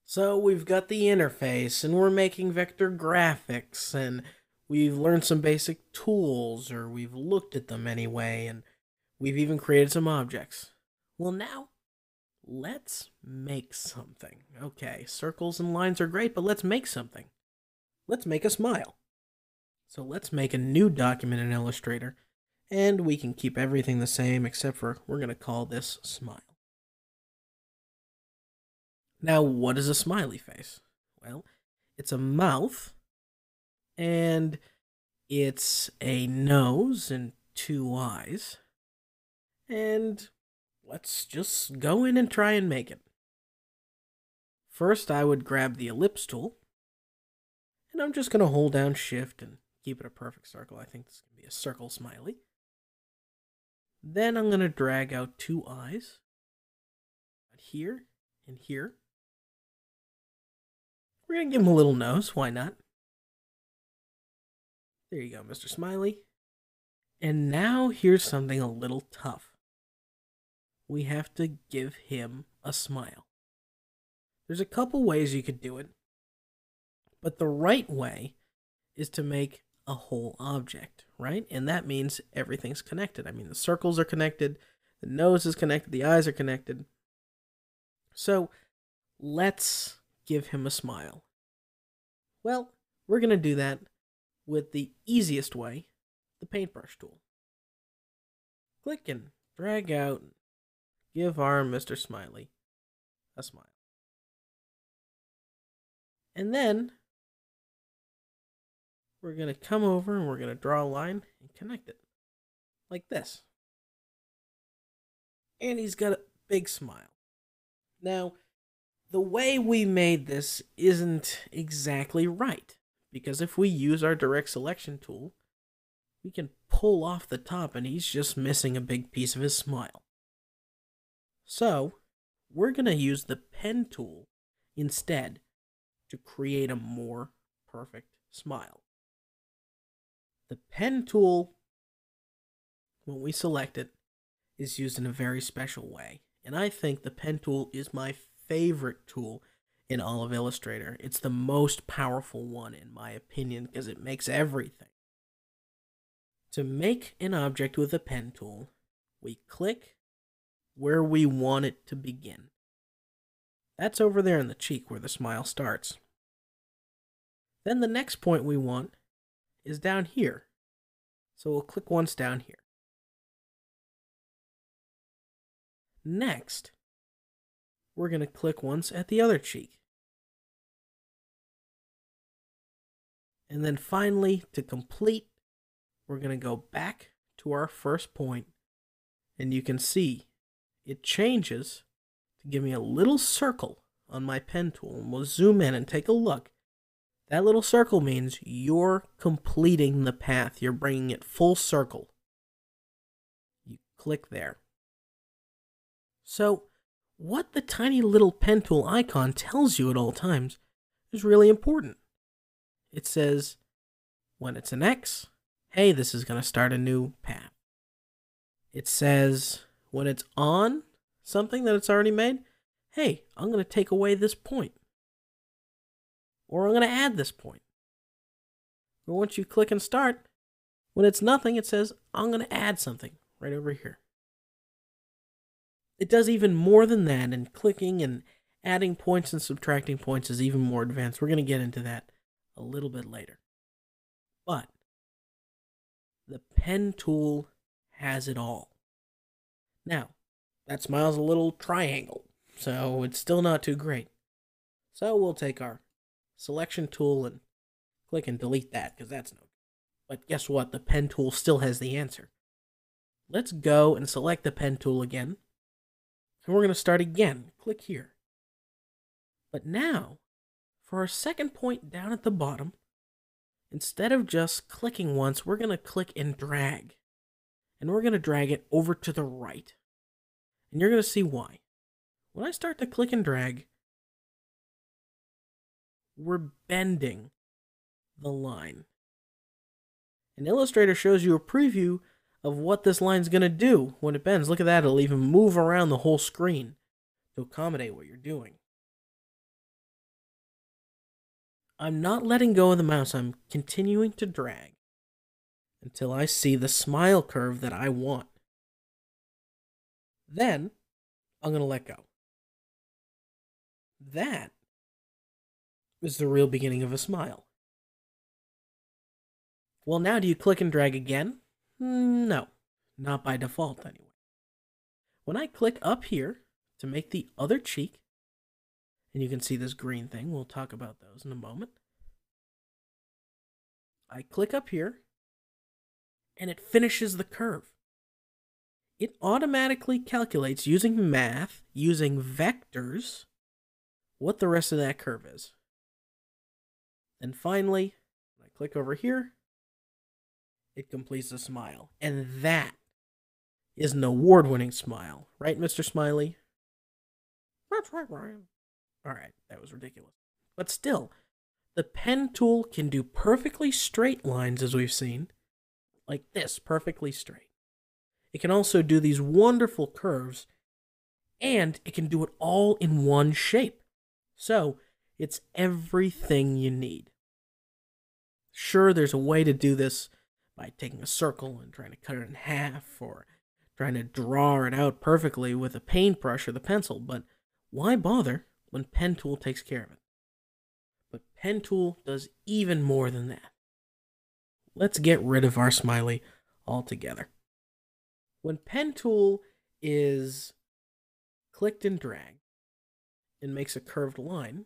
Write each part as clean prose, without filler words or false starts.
So we've got the interface and we're making vector graphics and we've learned some basic tools or we've looked at them anyway and we've even created some objects. Well, now let's make something. Okay, circles and lines are great, but let's make something. Let's make a smile. So let's make a new document in Illustrator and we can keep everything the same except for we're going to call this smile. Now, what is a smiley face? Well, it's a mouth and it's a nose and two eyes. And let's just go in and try and make it. First, I would grab the ellipse tool, and I'm just going to hold down shift and keep it a perfect circle. I think this can be a circle smiley. Then I'm going to drag out two eyes, here and here. We're going to give him a little nose, why not? There you go, Mr. Smiley. And now here's something a little tough. We have to give him a smile. There's a couple ways you could do it, but the right way is to make a whole object, right? And that means everything's connected. I mean, the circles are connected, the nose is connected, the eyes are connected. So let's give him a smile. Well, we're going to do that with the easiest way, the paintbrush tool. Click and drag out, give our Mr. Smiley a smile. And then we're going to come over and we're going to draw a line and connect it like this. And he's got a big smile. Now, the way we made this isn't exactly right, because if we use our direct selection tool, we can pull off the top and he's just missing a big piece of his smile. So, we're going to use the pen tool instead to create a more perfect smile. The pen tool, when we select it, is used in a very special way. And I think the pen tool is my favorite tool in all of Illustrator. It's the most powerful one in my opinion because it makes everything. To make an object with a pen tool, we click where we want it to begin. That's over there in the cheek where the smile starts. Then the next point we want is down here. So we'll click once down here. Next, we're going to click once at the other cheek. And then finally, to complete, we're going to go back to our first point. And you can see it changes to give me a little circle on my pen tool. And we'll zoom in and take a look. That little circle means you're completing the path. You're bringing it full circle. You click there. So, what the tiny little pen tool icon tells you at all times is really important. It says, when it's an X, hey, this is going to start a new path. It says, when it's on something that it's already made, hey, I'm going to take away this point. Or I'm going to add this point. Or once you click and start, when it's nothing, it says, I'm going to add something right over here. It does even more than that, and clicking and adding points and subtracting points is even more advanced. We're going to get into that a little bit later. But the pen tool has it all. Now, that smile's a little triangle, so it's still not too great. So we'll take our selection tool and click and delete that, because that's no good. But guess what? The pen tool still has the answer. Let's go and select the pen tool again. And we're going to start again. Click here. But now, for our second point down at the bottom, instead of just clicking once, we're going to click and drag. And we're going to drag it over to the right. And you're going to see why. When I start to click and drag, we're bending the line. And Illustrator shows you a preview of what this line's going to do when it bends. Look at that, it'll even move around the whole screen to accommodate what you're doing. I'm not letting go of the mouse. I'm continuing to drag until I see the smile curve that I want. Then I'm going to let go. That is the real beginning of a smile. Well, now do you click and drag again? No, not by default anyway. When I click up here to make the other cheek, and you can see this green thing, we'll talk about those in a moment. I click up here, and it finishes the curve. It automatically calculates using math, using vectors, what the rest of that curve is. And finally, when I click over here, it completes the smile. And that is an award-winning smile. Right, Mr. Smiley? That's right, Ryan. Alright, that was ridiculous. But still, the pen tool can do perfectly straight lines, as we've seen. Like this, perfectly straight. It can also do these wonderful curves, and it can do it all in one shape. So, it's everything you need. Sure, there's a way to do this by taking a circle and trying to cut it in half, or trying to draw it out perfectly with a paintbrush or the pencil, but why bother when Pen Tool takes care of it? But Pen Tool does even more than that. Let's get rid of our smiley altogether. When Pen Tool is clicked and dragged and makes a curved line,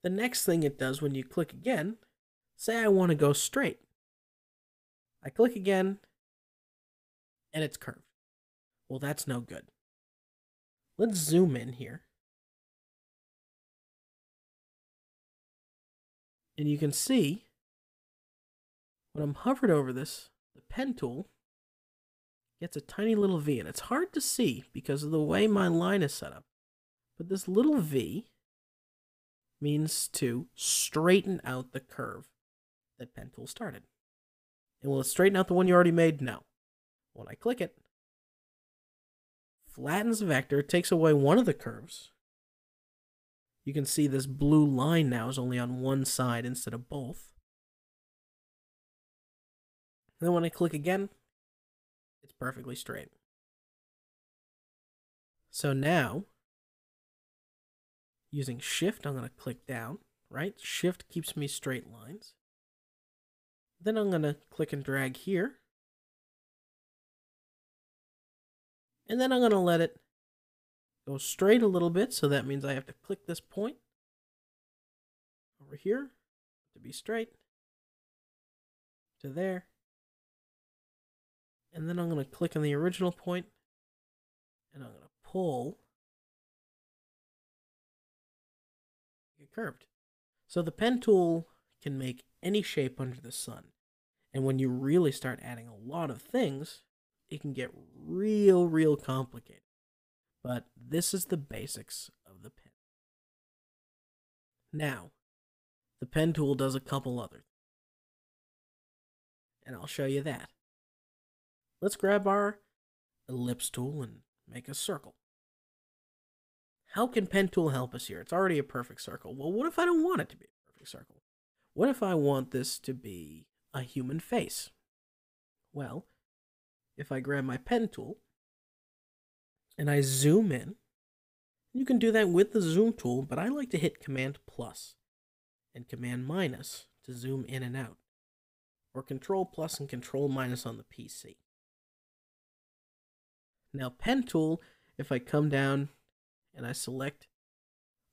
the next thing it does when you click again, say I want to go straight. I click again, and it's curved. Well, that's no good. Let's zoom in here. And you can see, when I'm hovered over this, the pen tool gets a tiny little V. And it's hard to see because of the way my line is set up. But this little V means to straighten out the curve that pen tool started. And will it straighten out the one you already made? No. When I click it, flattens the vector, takes away one of the curves. You can see this blue line now is only on one side instead of both. And then when I click again, it's perfectly straight. So now, using Shift, I'm going to click down, right? Shift keeps me straight lines. Then I'm going to click and drag here. And then I'm going to let it go straight a little bit, so that means I have to click this point over here to be straight to there. And then I'm going to click on the original point, and I'm going to pull it curved. So the pen tool can make any shape under the sun. And when you really start adding a lot of things, it can get real complicated. But this is the basics of the pen. Now, the pen tool does a couple others. And I'll show you that. Let's grab our ellipse tool and make a circle. How can pen tool help us here? It's already a perfect circle. Well, what if I don't want it to be a perfect circle? What if I want this to be a human face? Well, if I grab my pen tool and I zoom in, you can do that with the zoom tool, but I like to hit Command plus and Command minus to zoom in and out, or Control plus and Control minus on the PC. Now, pen tool, if I come down and I select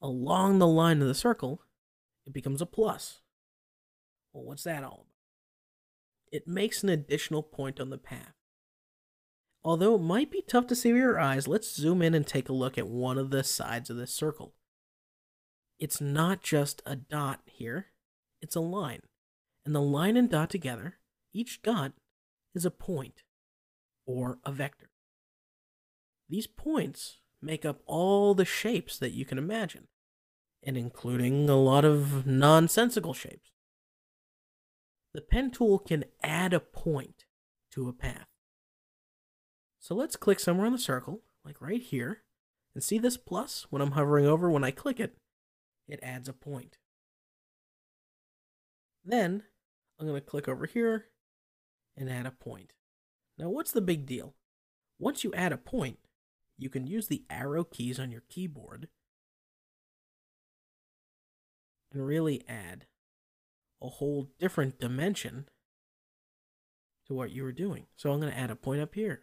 along the line of the circle, it becomes a plus. Well, what's that all about? It makes an additional point on the path. Although it might be tough to see with your eyes, let's zoom in and take a look at one of the sides of this circle. It's not just a dot here, it's a line. And the line and dot together, each dot is a point, or a vector. These points make up all the shapes that you can imagine, and including a lot of nonsensical shapes. The pen tool can add a point to a path. So let's click somewhere on the circle, like right here, and see this plus when I'm hovering over. When I click it, it adds a point. Then I'm going to click over here and add a point. Now, what's the big deal? Once you add a point, you can use the arrow keys on your keyboard and really add a whole different dimension to what you were doing. So I'm going to add a point up here.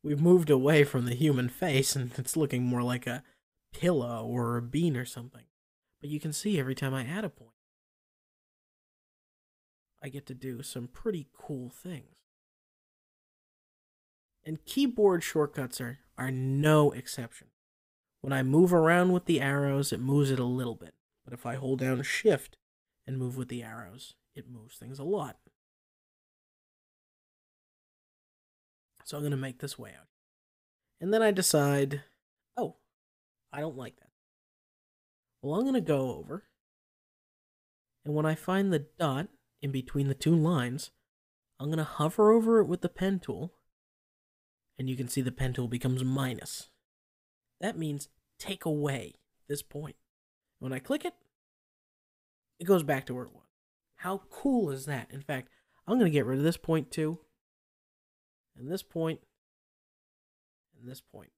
We've moved away from the human face and it's looking more like a pillow or a bean or something. But you can see every time I add a point, I get to do some pretty cool things. And keyboard shortcuts are no exception. When I move around with the arrows, it moves it a little bit. But if I hold down Shift and move with the arrows, it moves things a lot. So I'm going to make this way out. And then I decide, oh, I don't like that. Well, I'm going to go over, and when I find the dot in between the two lines, I'm going to hover over it with the pen tool, and you can see the pen tool becomes minus. That means take away this point. When I click it, it goes back to where it was. How cool is that? In fact, I'm going to get rid of this point too, and this point, and this point.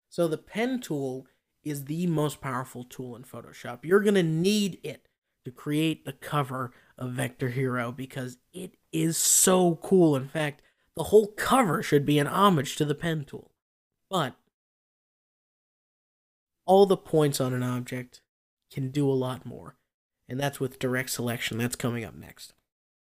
So the pen tool is the most powerful tool in Photoshop. You're going to need it to create the cover of Vector Hero because it is so cool. In fact, the whole cover should be an homage to the pen tool. But all the points on an object can do a lot more. And that's with direct selection. That's coming up next.